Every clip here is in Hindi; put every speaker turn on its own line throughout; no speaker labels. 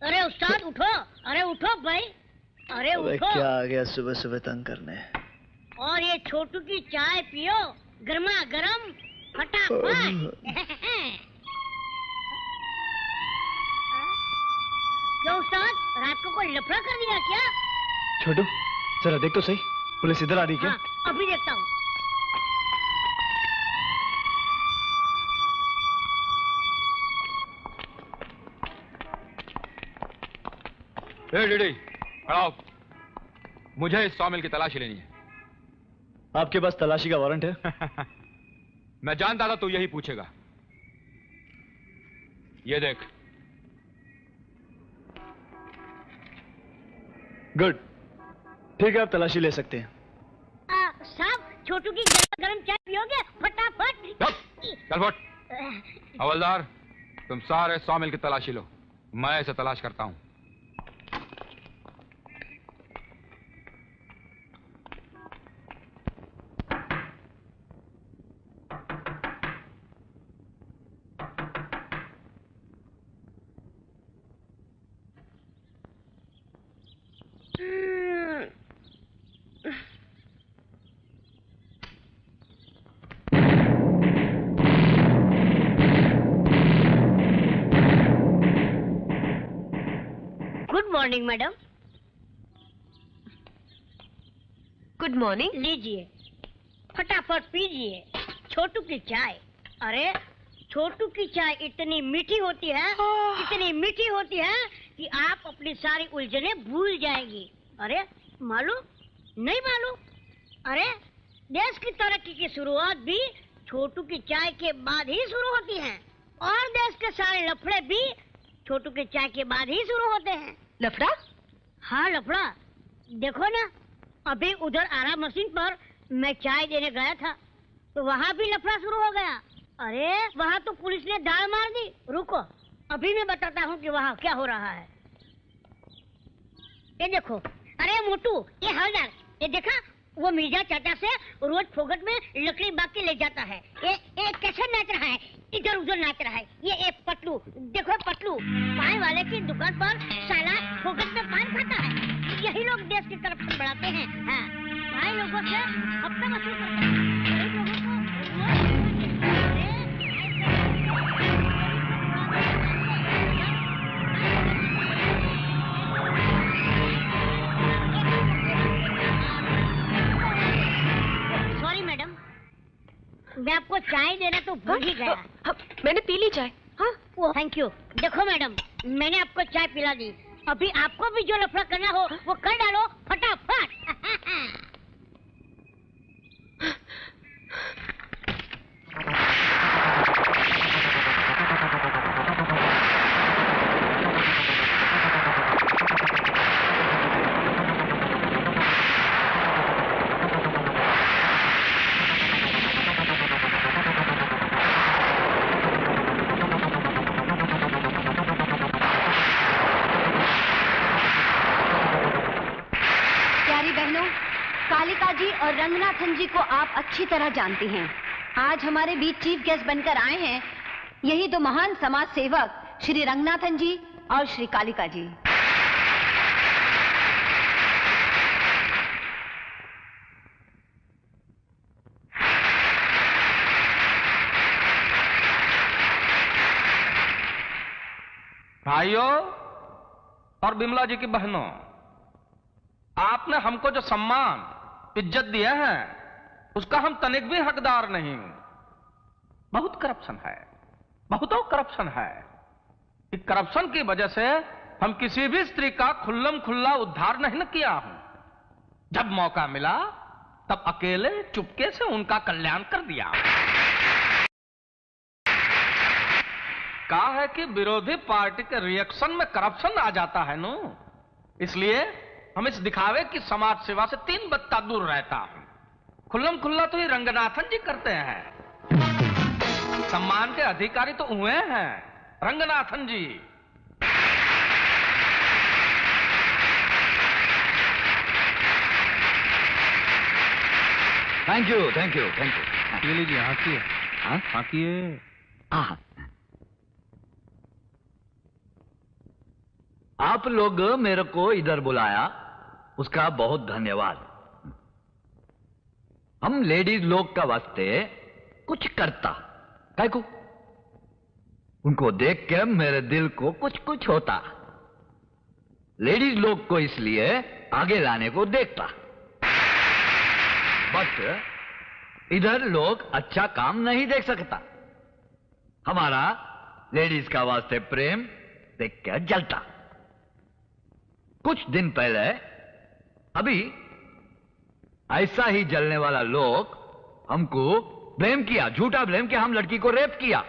अरे उस्ताद उठो, अरे उठो भाई, अरे उठो।
क्या आ गया सुबह सुबह तंग करने।
और ये छोटू की चाय पियो, गर्मा गर्म फटाफट। क्यों उस्ताद, रात को कोई लफड़ा कर दिया क्या?
छोटू जरा देख तो सही, पुलिस इधर आ रही क्या?
हाँ, अभी देखता हूँ।
डीडी खड़ाओ, मुझे इस सॉमिल की तलाशी लेनी है।
आपके पास तलाशी का वारंट है?
मैं जानता था तू यही पूछेगा। ये देख।
गुड, ठीक है, आप तलाशी ले सकते हैं।
साहब, छोटू की गरम चाय पियोगे? फटाफट।
चल फट। हवलदार, तुम सारे सॉमिल की तलाशी लो, मैं इसे तलाश करता हूं।
Good morning madam.
Good morning.
लीजिए, फटाफट पीजिए छोटू की चाय। अरे छोटू की चाय इतनी मीठी होती है, इतनी मीठी होती है कि आप अपनी सारी उलझने भूल जाएंगी। अरे मालूम नहीं मालूम? अरे देश की तरक्की की शुरुआत भी छोटू की चाय के बाद ही शुरू होती है, और देश के सारे लफड़े भी छोटू की चाय के बाद ही शुरू होते हैं।
लफड़ा?
हाँ लफड़ा। देखो ना, अभी उधर आरा मशीन पर मैं चाय देने गया था तो वहाँ भी लफड़ा शुरू हो गया। अरे वहाँ तो पुलिस ने दाल मार दी। रुको, अभी मैं बताता हूँ कि वहाँ क्या हो रहा है। ये देखो, अरे मोटू, ये हवलदार, ये देखा, वो मिर्जा चाचा से रोज फोगट में लकड़ी बाग के ले जाता है। ये कैसे नाच रहा है, इधर उधर नाच रहा है। ये पतलू, देखो पतलू, पान वाले की दुकान पर साला फोगट में पान खाता है। यही लोग देश की तरफ से बढ़ाते हैं। हाँ, भाई लोगों से हफ्ता वसूल करते हैं। गरीब लोगों को मैं आपको चाय देना तो भूल ही गया।
मैंने पी ली चाय। हाँ,
वो थैंक यू। देखो मैडम, मैंने आपको चाय पिला दी, अभी आपको भी जो लफड़ा करना हो वो कर डालो फटाफट।
कालिका जी और रंगनाथन जी को आप अच्छी तरह जानती हैं। आज हमारे बीच चीफ गेस्ट बनकर आए हैं यही दो महान समाज सेवक, श्री रंगनाथन जी और श्री कालिका जी।
भाइयों और बिमला जी की बहनों, आपने हमको जो सम्मान इज्जत दिया है उसका हम तनिक भी हकदार नहीं। बहुत करप्शन है, बहुतों करप्शन है। इस करप्शन की वजह से हम किसी भी स्त्री का खुल्लम खुल्ला उद्धार नहीं न किया हूं। जब मौका मिला तब अकेले चुपके से उनका कल्याण कर दिया। कहा है कि विरोधी पार्टी के रिएक्शन में करप्शन आ जाता है नो, इसलिए हम इस दिखावे की समाज सेवा से 3 बत्ता दूर रहता हूं। खुल्लम खुल्ला तो ये रंगनाथन जी करते हैं। सम्मान के अधिकारी तो हुए हैं Ranganathan ji.
Thank you thank you thank you.
ये लीजिए, हाकिए। हाँ हाकिए।
हाँ,
आप लोग मेरे को इधर बुलाया, उसका बहुत धन्यवाद। हम लेडीज लोग का वास्ते कुछ करता, काय को उनको देख के मेरे दिल को कुछ कुछ होता। लेडीज लोग को इसलिए आगे लाने को देखता, बट इधर लोग अच्छा काम नहीं देख सकता। हमारा लेडीज का वास्ते प्रेम देख के जलता। कुछ दिन पहले अभी ऐसा ही जलने वाला लोग हमको ब्लेम किया, झूठा ब्लेम किया, हम लड़की को रेप किया।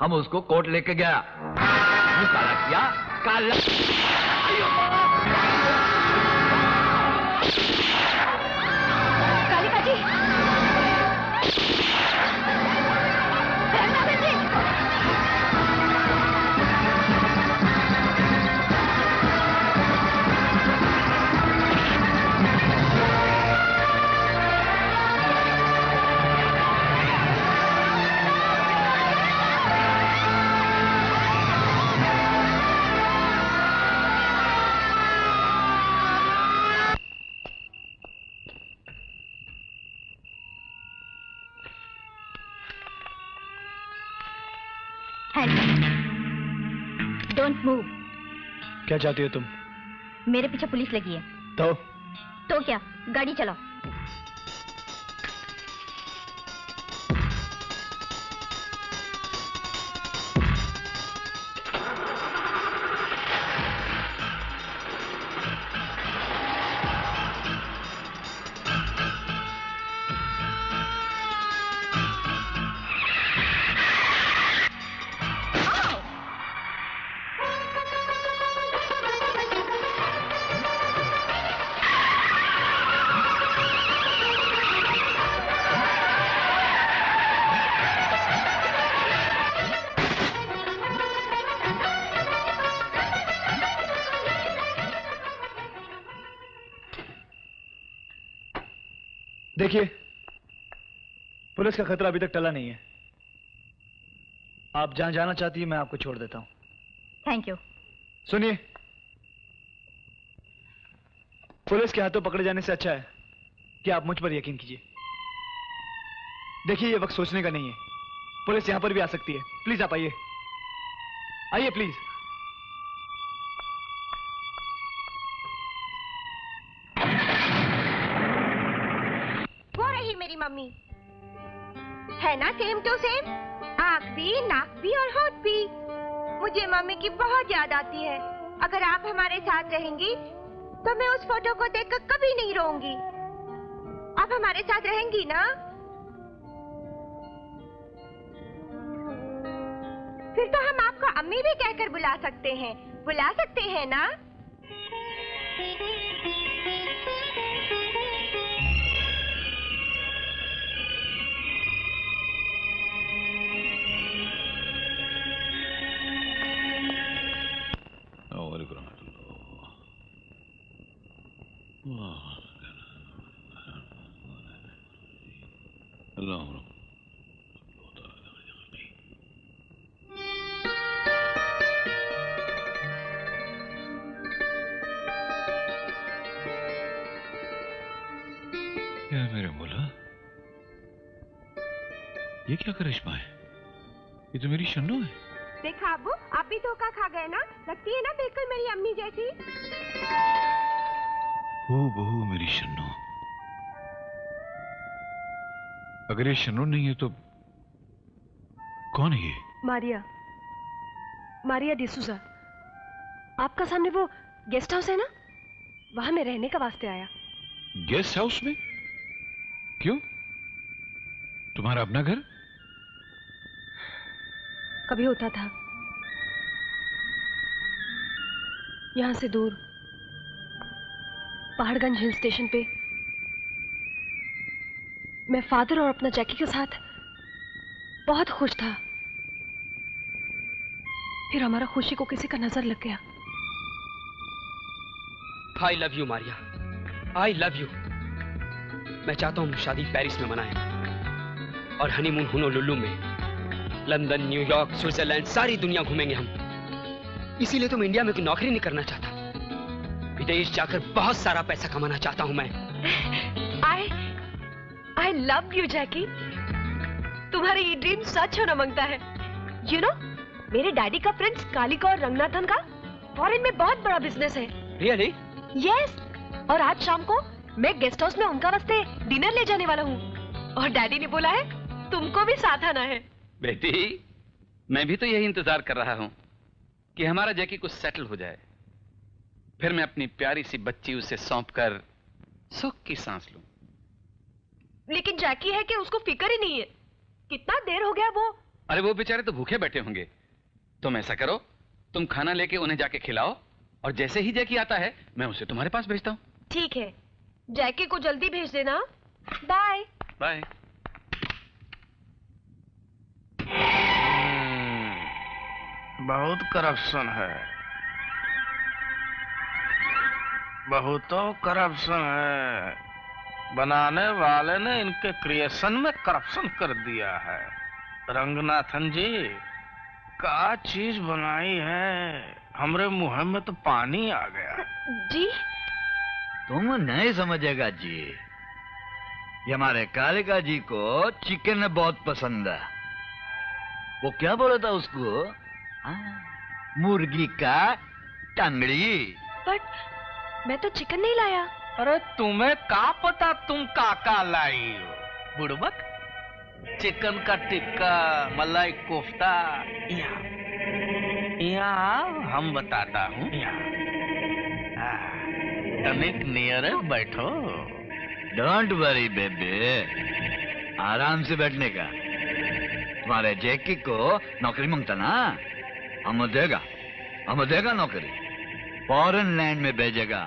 हम उसको कोर्ट लेके गया, मुंह काला किया, काला।
कालिका जी, रंगनाथन जी, डोंट मूव।
क्या चाहती हो तुम?
मेरे पीछे पुलिस लगी है।
तो
क्या, गाड़ी चलाओ।
देखिए, पुलिस का खतरा अभी तक टला नहीं है। आप जहां जाना चाहती है मैं आपको छोड़ देता हूं।
Thank you.
सुनिए, पुलिस के हाथों पकड़े जाने से अच्छा है कि आप मुझ पर यकीन कीजिए। देखिए, ये वक्त सोचने का नहीं है। पुलिस यहां पर भी आ सकती है। प्लीज आप आइए, आइए प्लीज।
मेरी मम्मी है ना, सेम टू सेम, आँख भी, नाक भी और होठ भी। मुझे मम्मी की बहुत याद आती है। अगर आप हमारे साथ रहेंगी तो मैं उस फोटो को देखकर कभी नहीं रोऊंगी। आप हमारे साथ रहेंगी ना? फिर तो हम आपको अम्मी भी कहकर बुला सकते हैं ना?
मेरे मोला, ये क्या करिश्मा है? ये तो मेरी शन्नू है।
देखा अब्बू, आप भी धोखा खा गए ना? लगती है ना बिल्कुल मेरी अम्मी जैसी।
हो बहू मेरी शन्नू। अगर ये शन्नू नहीं है तो कौन है ये?
मारिया डिसूजा। आपका सामने वो गेस्ट हाउस है ना, वहां मैं रहने का वास्ते आया।
गेस्ट हाउस में? क्यों? तुम्हारा अपना घर?
कभी होता था, यहां से दूर पहाड़गंज हिल स्टेशन पे मैं फादर और अपना जैकी के साथ बहुत खुश था। फिर हमारा खुशी को किसी का नजर लग गया।
I love you Maria, I love you. मैं चाहता हूं शादी पेरिस में मनाएं और हनीमून होनोलुलु में। लंदन, न्यूयॉर्क, स्विट्जरलैंड, सारी दुनिया घूमेंगे हम। इसीलिए तो मैं इंडिया में कोई नौकरी नहीं करना चाहता। विदेश जाकर बहुत सारा पैसा कमाना चाहता हूं मैं।
आई लव यू जैकी। तुम्हारा ये ड्रीम सच होना मांगता है। यू नो, मेरे डैडी का फ्रेंड्स कालिका और रंगनाथन का फॉरेन में बहुत बड़ा बिजनेस है।
रियली?
यस। और आज शाम को मैं गेस्ट हाउस में उनका वास्ते डिनर ले जाने वाला हूँ। और डैडी ने बोला है तुमको भी साथ आना है।
बेटी, मैं भी तो यही इंतजार कर रहा हूं कि हमारा जैकी कुछ सेटल हो जाए, फिर मैं अपनी प्यारी सी बच्ची उसे सौंपकर सुख की सांस लूं।
लेकिन जैकी है कि उसको फिक्र ही नहीं है। कितना देर हो गया वो।
अरे वो बेचारे तो भूखे बैठे होंगे। तुम ऐसा करो, तुम खाना लेके उन्हें जाके खिलाओ, और जैसे ही जैकी आता है मैं उसे तुम्हारे पास भेजता हूं।
ठीक है, जैकी को जल्दी भेज देना। Bye
bye.
बहुत करप्शन है, बहुतों करप्शन है। बनाने वाले ने इनके क्रिएशन में करप्शन कर दिया है। रंगनाथन जी, क्या चीज बनाई है, हमरे मुंह में तो पानी आ गया।
जी?
तुम नहीं समझेगा जी, ये हमारे कालिका जी को चिकन बहुत पसंद है। वो क्या बोला था उसको? मुर्गी का टंगड़ी।
बट मैं तो चिकन नहीं लाया।
अरे तुम्हें का पता तुम काका लाई हो, बुड़बक। चिकन का टिक्का, मलाई कोफ्ता, यहाँ हम बताता हूँ। तनिक नियर बैठो।
डोंट वरी बेबी, आराम से बैठने का। तुम्हारे जैकी को नौकरी मांगता ना, हम देगा नौकरी। फॉरेन लैंड में भेजेगा।